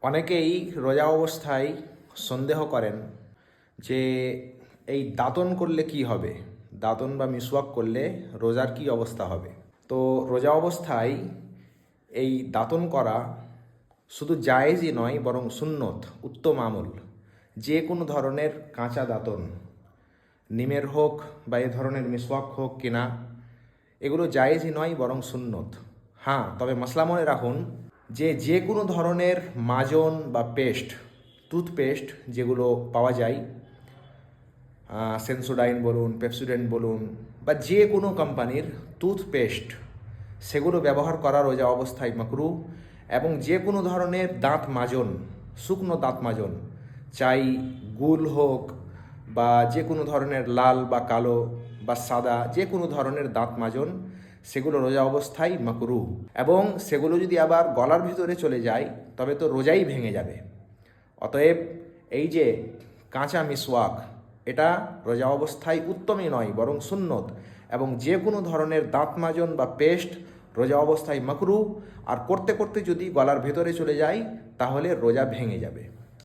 অনেকেই রোজা অবস্থায় সন্দেহ করেন যে এই দাঁতন করলে কি হবে, দাঁতন বা মিসওয়াক করলে রোজার কি অবস্থা হবে। তো রোজা অবস্থায় এই দাঁতন করা শুধু জায়েজই নয়, বরং সুন্নত, উত্তম আমল। যে কোনো ধরনের কাঁচা দাঁতন, নিমের হোক বা এ ধরনের মিসওয়াক হোক কিনা, এগুলো জায়েজই নয় বরং সুন্নত। হ্যাঁ, তবে মশলা মনে রাখুন যে কোনো ধরনের মাজন বা পেস্ট, টুথপেস্ট যেগুলো পাওয়া যায়, সেন্সোডাইন বলুন, পেপসোডেন্ট বলুন, বা যে কোনো কোম্পানির টুথপেস্ট, সেগুলো ব্যবহার করা রোজা অবস্থায় মাকরু। এবং যে কোনো ধরনের দাঁত মাজন, শুকনো দাঁত মাজন, চাই গুল হোক বা যে কোনো ধরনের লাল বা কালো বা সাদা, যে কোনো ধরনের দাঁত মাজন, সেগুলো রোজা অবস্থায় মাকরু। এবং সেগুলো যদি আবার গলার ভিতরে চলে যায় তবে তো রোজাই ভেঙে যাবে। অতএব এই যে কাঁচা মিসওয়াক, এটা রোজা অবস্থায় উত্তমই নয় বরং সুন্নত। এবং যে কোনো ধরনের দাঁত মাজন বা পেস্ট রোজা অবস্থায় মাকরু, আর করতে করতে যদি গলার ভেতরে চলে যায় তাহলে রোজা ভেঙে যাবে।